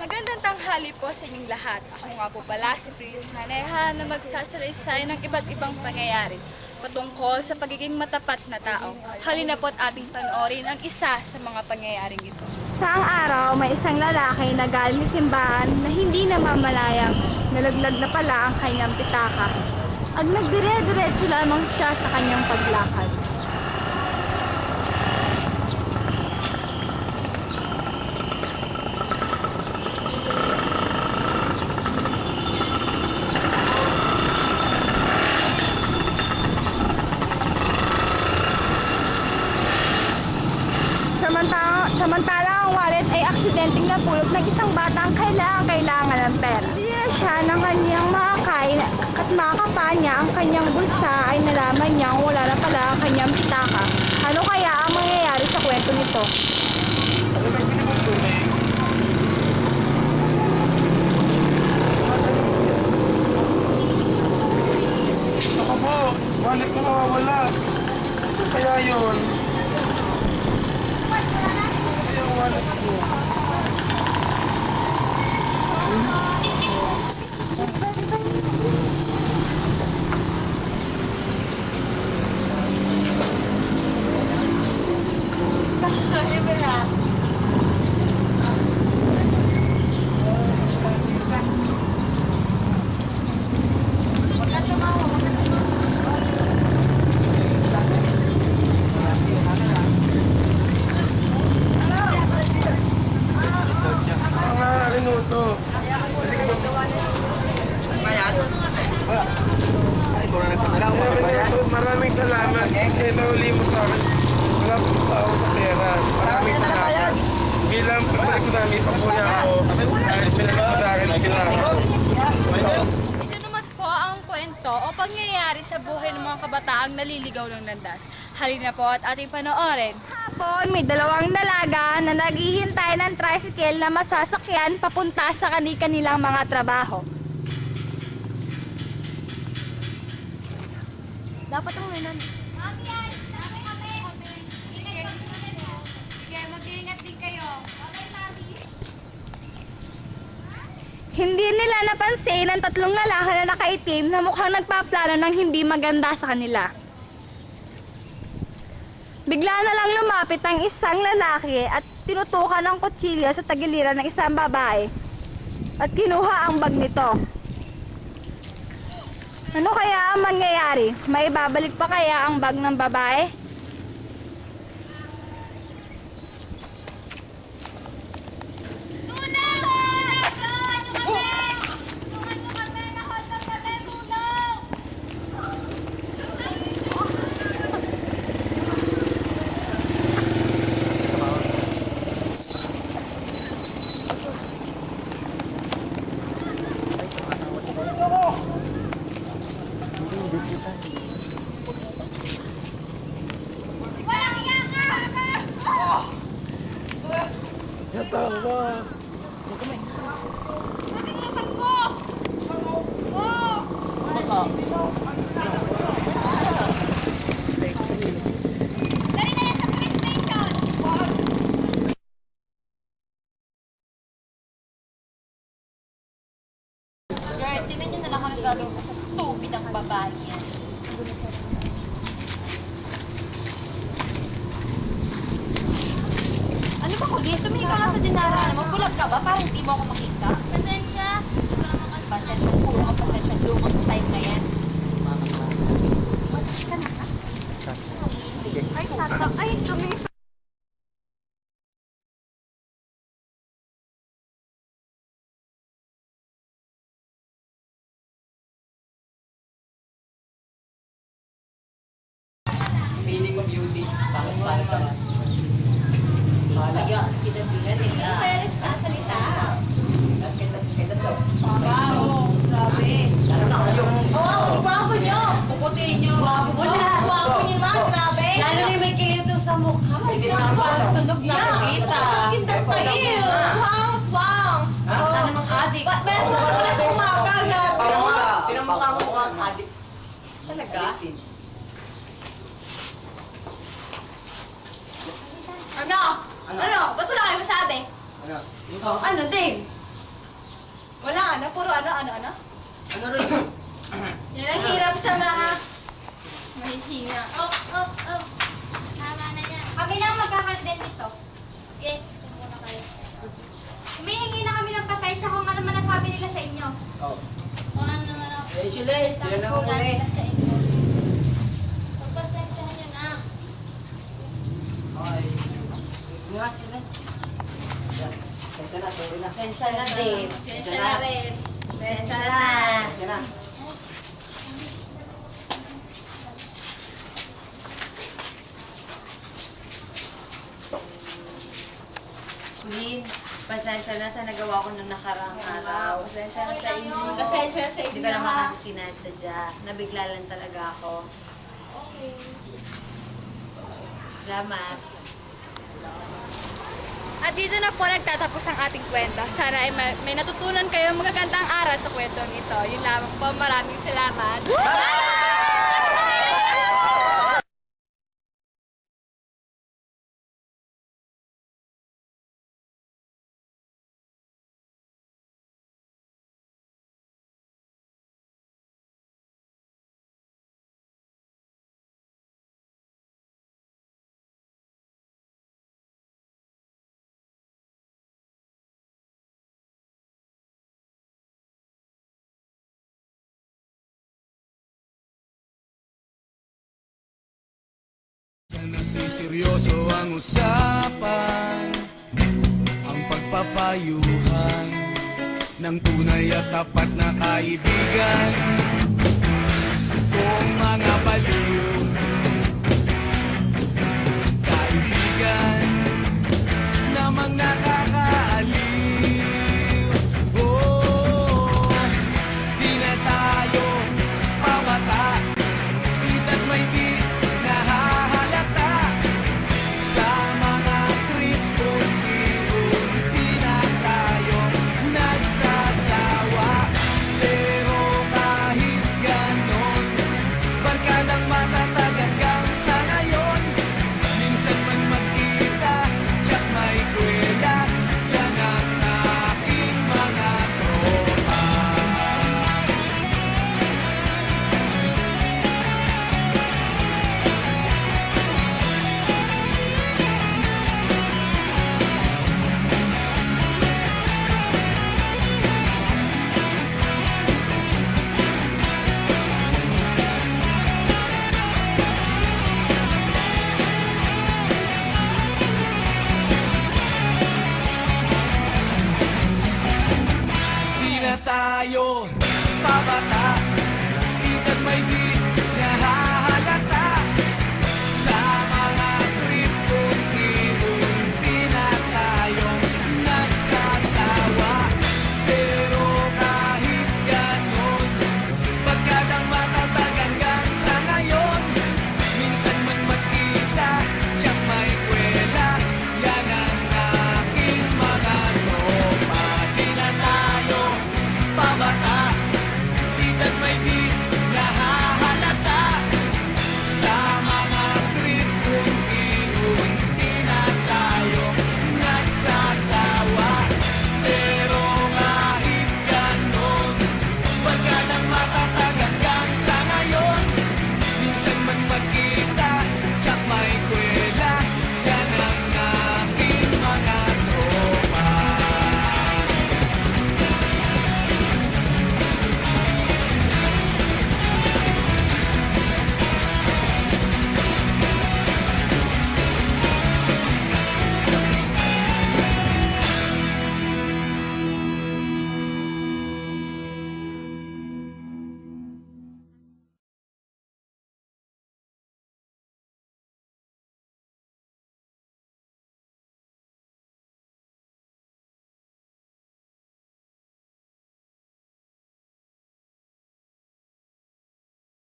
Magandang tanghali po sa inyong lahat. Ako nga po pala si Princess Maneha na magsasalaysay ng iba't ibang pangyayari patungkol sa pagiging matapat na tao. Halina po't ating panoorin ang isa sa mga pangyayaring ito. Saang araw, may isang lalaki na galing sa simbahan na hindi namamalayang nalaglag na pala ang kanyang pitaka at nagdire-diretso lamang siya sa kanyang paglakad. Samantala ang wallet ay aksidenteng napulot ng isang batang kailangan ng pera. Hindi siya ng kanyang makakain at makakapan niya ang kanyang bulsa ay nalaman niyang wala na pala ang kanyang pitaka. Ano kaya ang mangyayari sa kwento nito? Ako po, wallet ko nawawala. Saan kaya yun? Yung wallet ko. Maraming salamat. Kasi nauli mo sa akin. Wala po tao sa pera. Maraming salamat. Bilang pagkalik ko namin papuya ako. Dahil pinagpapadakin sila. Ito naman po ang kwento o pangyayari sa buhay ng mga kabataang naliligaw ng landas. Halina po at ating panoorin. Hapon, may dalawang dalaga na naghihintay ng tricycle na masasakyan papunta sa kanilang mga trabaho. Dapat ang menon. Mami yan! Dami kami! Sige, mag-iingat din kayo. Okay, Mami. Hindi nila napansin ang tatlong lalaki na nakaitim na mukhang nagpaplano ng hindi maganda sa kanila. Bigla na lang lumapit ang isang lalaki at tinutukan ng kutsilyo sa tagiliran ng isang babae at kinuha ang bag nito. Ano kaya ang mangyayari? May babalik pa kaya ang bag ng babae? Yatawa. Girl, tingnan nyo na lang ang gagawin ko sa stupid ang babae yan. Ano ba ko, Bea? Tumingin ka nga sa dinara. Magbulag ka ba? Parang hindi mo ako makita. Pasensya. Pasensya. Puro ka pasensya. Lumang style na yan. Ay, tata. Ay, tumingin sa... Feeling of beauty. Pangit ka. Kaya sila bigat eh. Pero sa salita. Kita to. Wow, grabe. Ano na kayo? Oh, guwapo nyo. Puputi nyo. Guwapo na. Guwapo nyo ma, grabe. Lalo na may kilito sa mukha. Sunog na kita. Kintantail. Wow, wow. Sana namang adik. Best mo pala sa umaga, grabe. Pinamukha mo mukhang adik. Talaga? Ano? Ano? Ba't wala kayo masabi? Ano? Oh, ano, Dave? Wala ano, puro ano. Ano rin? Yan ang hirap sa mga mahihina. Ops. Tama na yan. Kami na ang magkakandel nito. Okay, muna kayo. Humihingi na kami ng pasensya kung ano man nasabi nila sa inyo. Oh. Kung ano naman ang Eh, sila na muna eh. sa inyo. Pagpasensyahan nyo na. Okay. Nga sila. Yan. Kaysa na, sorry na. Pasensya na din. Pasensya na rin. Pasensya na. Kaysa na. Lynn, pasensya na sa nagawa ko nung nakaraang araw. Pasensya na sa inyo. Pasensya sa Hindi inyo. ko naman ha? kasi sinasadya. Nabigla lang talaga ako. Okay. Salamat. At dito na po nagtatapos ang ating kwento. Sana ay may natutunan kayo magagandang aral sa kwentong ito. Yun lamang po. Maraming salamat. Seryoso ang usapan, ang pagpapayuhan ng tunay at tapat na kaibigan. Kung mga baliw